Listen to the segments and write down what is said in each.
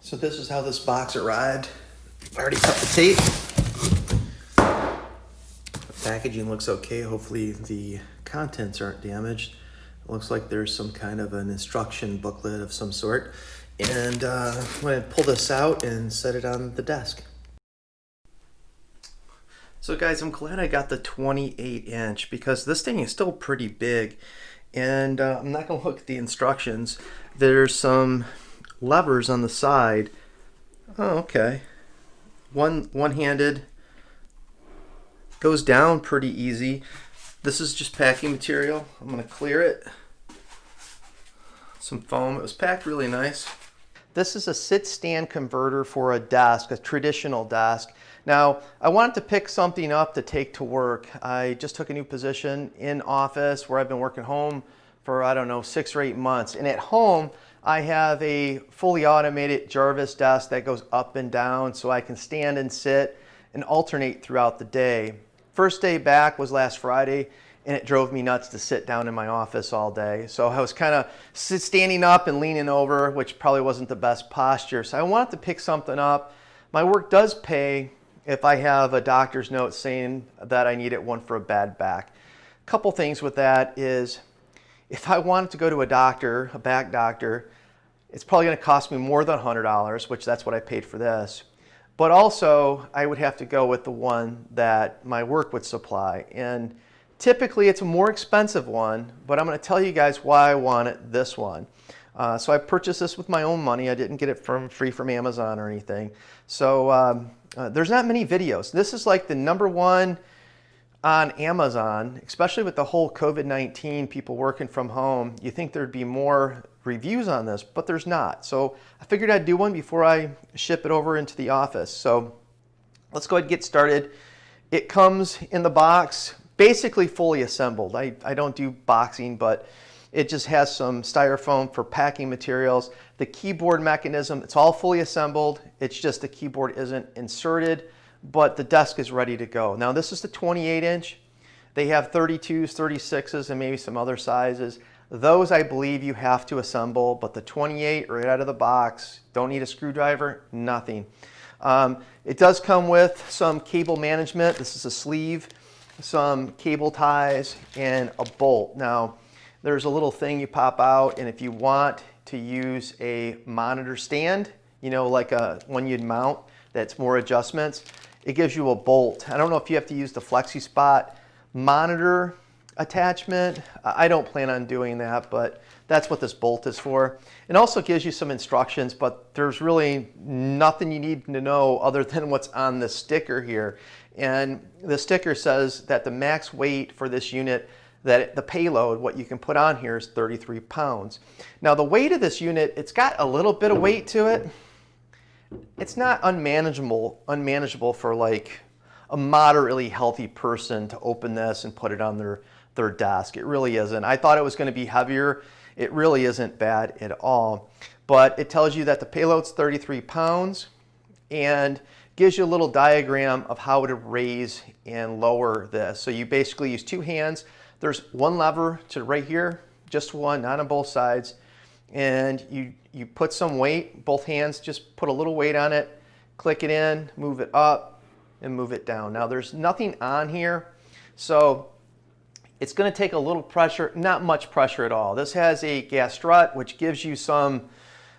So this is how this box arrived. I already cut the tape. The packaging looks okay. Hopefully the contents aren't damaged. It looks like there's some kind of an instruction booklet of some sort. And I'm going to pull this out and set it on the desk. So guys, I'm glad I got the 28 inch because this thing is still pretty big. And I'm not going to look at the instructions. There's some levers on the side. Oh, okay. One-handed. Goes down pretty easy. This is just packing material. I'm going to clear it. Some foam. It was packed really nice. This is a sit-stand converter for a desk, a traditional desk. Now, I wanted to pick something up to take to work. I just took a new position in office where I've been working home for, I don't know, 6 or 8 months. And at home, I have a fully automated Jarvis desk that goes up and down so I can stand and sit and alternate throughout the day. First day back was last Friday, and it drove me nuts to sit down in my office all day. So I was kind of standing up and leaning over, which probably wasn't the best posture. So I wanted to pick something up. My work does pay if I have a doctor's note saying that I needed one for a bad back. A couple things with that is, if I wanted to go to a doctor, a back doctor, it's probably going to cost me more than $100, which that's what I paid for this. But also, I would have to go with the one that my work would supply. And typically, it's a more expensive one, but I'm going to tell you guys why I wanted this one. So I purchased this with my own money. I didn't get it free from Amazon or anything. So there's not many videos. This is like the #1 on Amazon, especially with the whole COVID-19, people working from home. You think there'd be more reviews on this, but there's not. So I figured I'd do one before I ship it over into the office. So let's go ahead and get started. It comes in the box, basically fully assembled. I don't do boxing, but it just has some styrofoam for packing materials. The keyboard mechanism, it's all fully assembled. It's just the keyboard isn't inserted, but the desk is ready to go. Now this is the 28 inch. They have 32s, 36s, and maybe some other sizes. Those I believe you have to assemble, but the 28 right out of the box, don't need a screwdriver, nothing. It does come with some cable management. This is a sleeve, some cable ties, and a bolt. Now, there's a little thing you pop out, and if you want to use a monitor stand, you know, like one you'd mount that's more adjustments, it gives you a bolt. I don't know if you have to use the Flexispot monitor attachment. I don't plan on doing that, but that's what this bolt is for. It also gives you some instructions, but there's really nothing you need to know other than what's on the sticker here. And the sticker says that the max weight for this unit, that the payload, what you can put on here, is 33 pounds. Now the weight of this unit, it's got a little bit of weight to it. It's not unmanageable for like a moderately healthy person to open this and put it on their desk. It really isn't. I thought it was going to be heavier. It really isn't bad at all. But it tells you that the payload's 33 pounds and gives you a little diagram of how to raise and lower this. So you basically use 2 hands. There's one lever to right here, just one, not on both sides. And you put some weight, both hands, just put a little weight on it, click it in, move it up, and move it down. Now there's nothing on here, so it's going to take a little pressure, not much pressure at all. This has a gas strut, which gives you some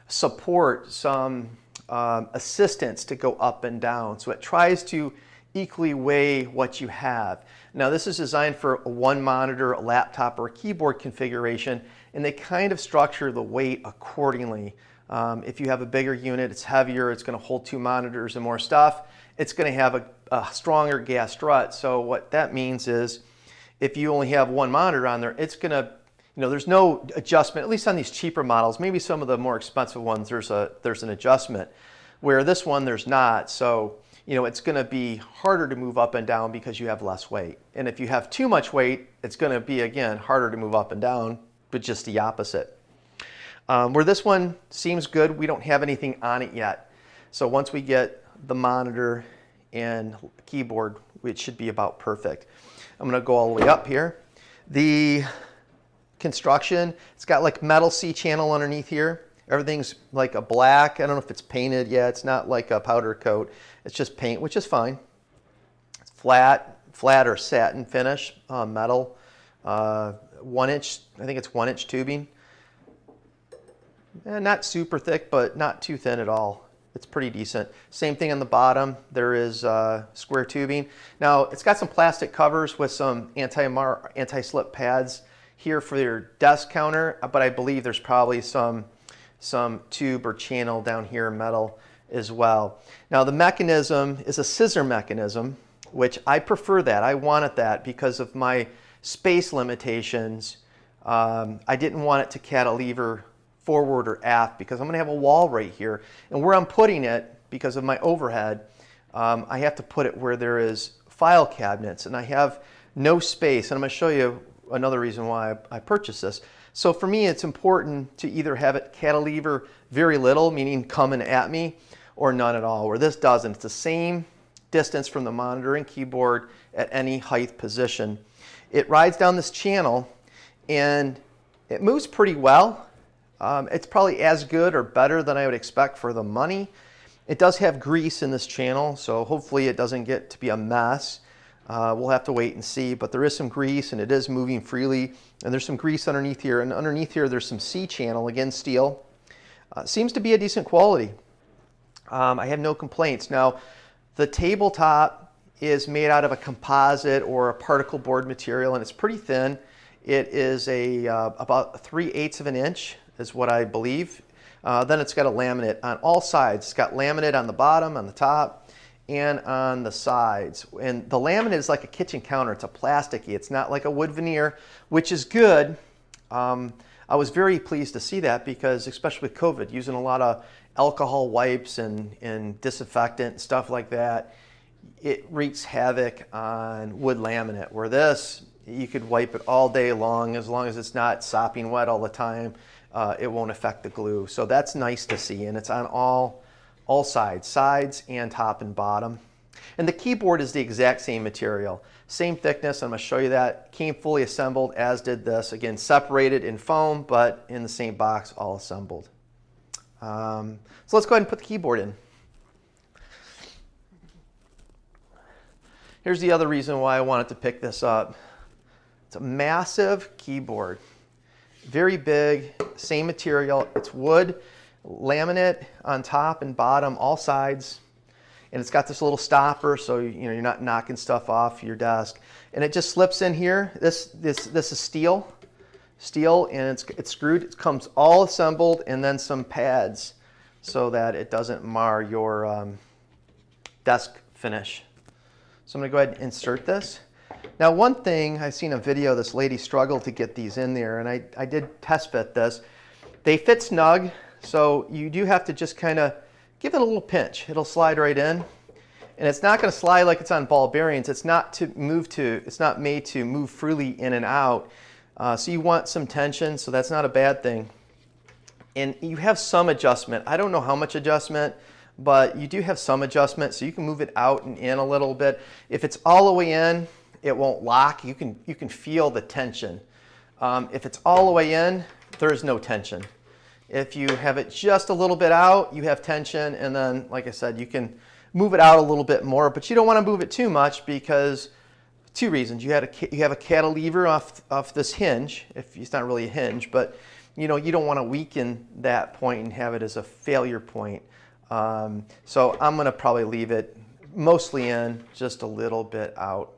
support, some assistance to go up and down. So it tries to equally weigh what you have. Now this is designed for a one monitor, a laptop, or a keyboard configuration, and they kind of structure the weight accordingly. If you have a bigger unit, it's heavier, it's going to hold 2 monitors and more stuff. It's going to have a stronger gas strut. So what that means is, if you only have one monitor on there, it's going to, you know, there's no adjustment, at least on these cheaper models. Maybe some of the more expensive ones, there's an adjustment, where this one there's not. So, you know, it's going to be harder to move up and down because you have less weight. And if you have too much weight, it's going to be, again, harder to move up and down, but just the opposite. Where this one seems good, we don't have anything on it yet. So once we get the monitor and keyboard, it should be about perfect. I'm going to go all the way up here. The construction, it's got like metal C-channel underneath here. Everything's like a black. I don't know if it's painted. Yeah, it's not like a powder coat. It's just paint, which is fine. It's flat or satin finish, metal. 1 inch, I think it's 1 inch tubing. Not super thick, but not too thin at all. It's pretty decent. Same thing on the bottom. There is square tubing. Now, it's got some plastic covers with some anti-slip pads here for your desk counter, but I believe there's probably some tube or channel down here, metal as well. Now, the mechanism is a scissor mechanism, which I prefer that. I wanted that because of my space limitations. I didn't want it to cantilever forward or aft because I'm going to have a wall right here. And where I'm putting it, because of my overhead, I have to put it where there is file cabinets, and I have no space. And I'm going to show you another reason why I purchased this. So for me, it's important to either have it cantilever very little, meaning coming at me, or none at all, where this doesn't. It's the same distance from the monitor and keyboard at any height position. It rides down this channel, and it moves pretty well. It's probably as good or better than I would expect for the money. It does have grease in this channel, so hopefully it doesn't get to be a mess. We'll have to wait and see, but there is some grease and it is moving freely. And there's some grease underneath here, and underneath here there's some C-channel, again steel. Seems to be a decent quality. I have no complaints. Now, the tabletop is made out of a composite or a particle board material, and it's pretty thin. It is about 3/8 of an inch is what I believe. Then it's got a laminate on all sides. It's got laminate on the bottom, on the top, and on the sides. And the laminate is like a kitchen counter. It's a plasticky. It's not like a wood veneer, which is good. I was very pleased to see that because, especially with COVID, using a lot of alcohol wipes and disinfectant and stuff like that, it wreaks havoc on wood laminate, where this, you could wipe it all day long as it's not sopping wet all the time. It won't affect the glue. So that's nice to see, and it's on all sides and top and bottom. And the keyboard is the exact same material, same thickness. I'm going to show you that. Came fully assembled, as did this. Again, separated in foam, but in the same box, all assembled. So let's go ahead and put the keyboard in. Here's the other reason why I wanted to pick this up. It's a massive keyboard. Very big, same material. It's wood, laminate on top and bottom, all sides. And it's got this little stopper, so you're not knocking stuff off your desk. And it just slips in here. This is steel, and it's screwed. It comes all assembled, and then some pads so that it doesn't mar your desk finish. So I'm going to go ahead and insert this. Now, one thing, I've seen a video, this lady struggled to get these in there, and I did test fit this. They fit snug, so you do have to just kind of give it a little pinch. It'll slide right in, and it's not going to slide like it's on ball bearings. It's not made to move freely in and out. So you want some tension, so that's not a bad thing. And you have some adjustment. I don't know how much adjustment, but you do have some adjustment, so you can move it out and in a little bit. If it's all the way in, it won't lock. You can feel the tension. If it's all the way in, there's no tension. If you have it just a little bit out, you have tension, and then, like I said, you can move it out a little bit more, but you don't want to move it too much because two reasons. You have a cantilever off this hinge. If it's not really a hinge, but you don't want to weaken that point and have it as a failure point. So I'm going to probably leave it mostly in, just a little bit out.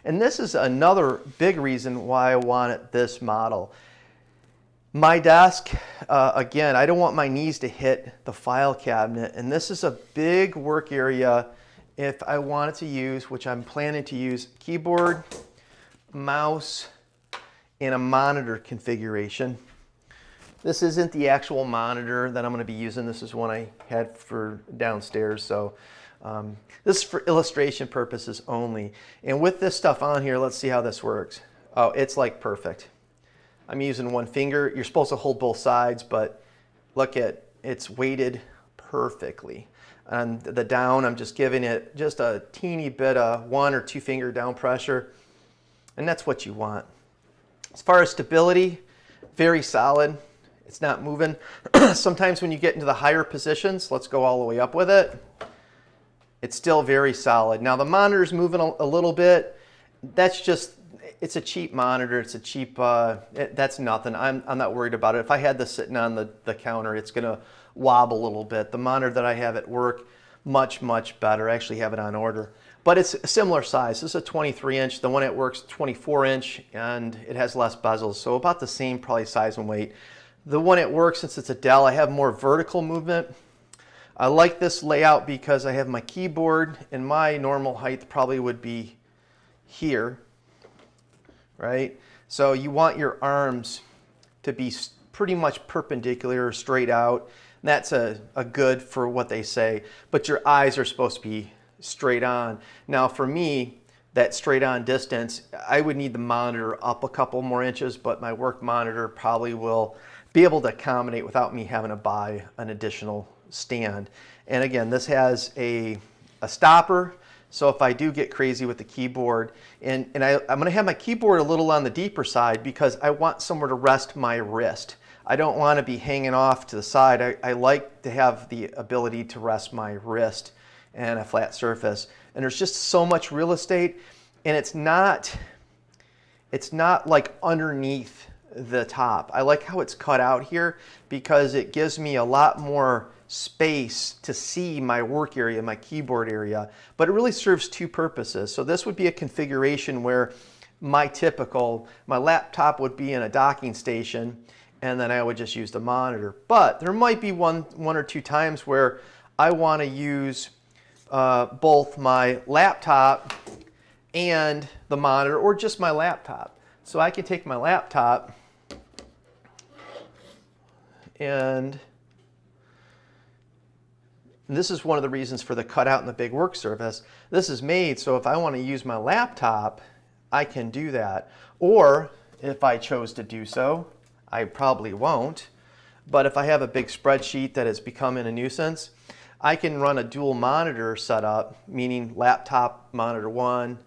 And this is another big reason why I wanted this model. My desk, again, I don't want my knees to hit the file cabinet, and this is a big work area if I wanted to use, which I'm planning to use, keyboard, mouse, and a monitor configuration. This isn't the actual monitor that I'm going to be using. This is one I had for downstairs, so this is for illustration purposes only. And with this stuff on here, let's see how this works. Oh, it's like perfect. I'm using one finger. You're supposed to hold both sides, but look at, it's weighted perfectly. And the down, I'm just giving it just a teeny bit of 1 or 2 finger down pressure, and that's what you want. As far as stability, very solid. It's not moving. Sometimes when you get into the higher positions, let's go all the way up with it, it's still very solid. Now the monitor's moving a little bit. That's just, it's a cheap monitor. It's a cheap, that's nothing. I'm not worried about it. If I had this sitting on the counter, it's gonna wobble a little bit. The monitor that I have at work, much, much better. I actually have it on order. But it's a similar size. This is a 23 inch. The one at work's 24 inch, and it has less bezels. So about the same probably size and weight. The one at work, since it's a Dell, I have more vertical movement. I like this layout because I have my keyboard, and my normal height probably would be here, right? So you want your arms to be pretty much perpendicular or straight out. That's a good for what they say, but your eyes are supposed to be straight on. Now for me, that straight on distance, I would need the monitor up a couple more inches, but my work monitor probably will be able to accommodate without me having to buy an additional stand. And again, this has a stopper, so if I do get crazy with the keyboard, and I'm gonna have my keyboard a little on the deeper side because I want somewhere to rest my wrist. I don't wanna be hanging off to the side. I like to have the ability to rest my wrist and a flat surface. And there's just so much real estate, and it's not like underneath the top. I like how it's cut out here because it gives me a lot more space to see my work area, my keyboard area, but it really serves two purposes. So this would be a configuration where my laptop would be in a docking station, and then I would just use the monitor. But there might be one or two times where I want to use both my laptop and the monitor, or just my laptop. So I can take my laptop and this is one of the reasons for the cutout and the big work surface. This is made so if I want to use my laptop, I can do that. Or if I chose to do so, I probably won't, but if I have a big spreadsheet that is becoming a nuisance, I can run a dual monitor setup, meaning laptop monitor 1,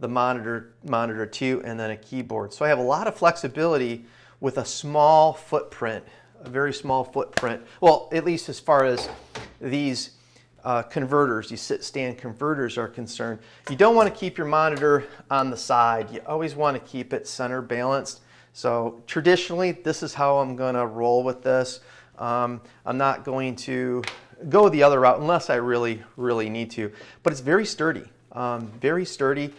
the monitor 2, and then a keyboard. So I have a lot of flexibility with a small footprint, a very small footprint. Well, at least as far as these converters, these sit-stand converters are concerned. You don't want to keep your monitor on the side. You always want to keep it center balanced. So traditionally, this is how I'm going to roll with this. I'm not going to go the other route unless I really, really need to. But it's very sturdy, very sturdy.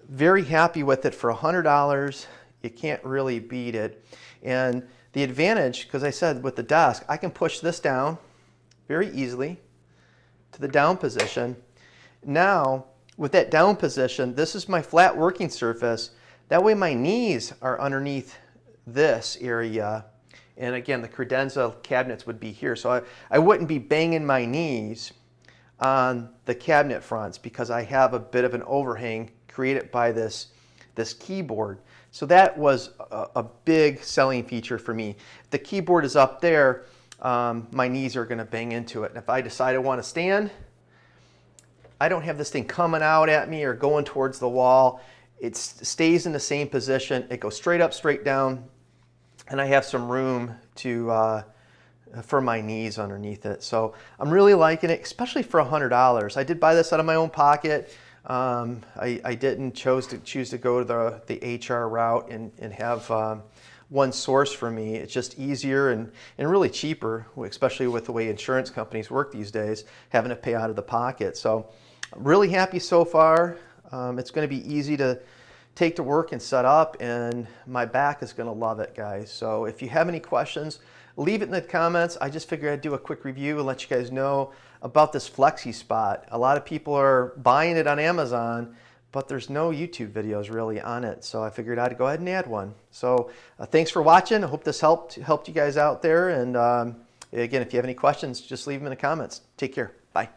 Very happy with it for $100. You can't really beat it. And the advantage, because I said with the desk, I can push this down very easily to the down position. Now, with that down position, this is my flat working surface. That way my knees are underneath this area. And again, the credenza cabinets would be here. So I wouldn't be banging my knees on the cabinet fronts because I have a bit of an overhang created by this keyboard. So that was a big selling feature for me. If the keyboard is up there, my knees are gonna bang into it. And if I decide I wanna stand, I don't have this thing coming out at me or going towards the wall. It stays in the same position. It goes straight up, straight down, and I have some room for my knees underneath it. So I'm really liking it, especially for $100. I did buy this out of my own pocket. I didn't choose to go to the HR route and have one source for me. It's just easier and really cheaper, especially with the way insurance companies work these days, having to pay out of the pocket. So I'm really happy so far. It's going to be easy to take to work and set up, and my back is going to love it, guys. So if you have any questions, leave it in the comments. I just figured I'd do a quick review and let you guys know about this Flexispot. A lot of people are buying it on Amazon, but there's no YouTube videos really on it. So I figured I'd go ahead and add one. So thanks for watching. I hope this helped you guys out there. And again, if you have any questions, just leave them in the comments. Take care. Bye.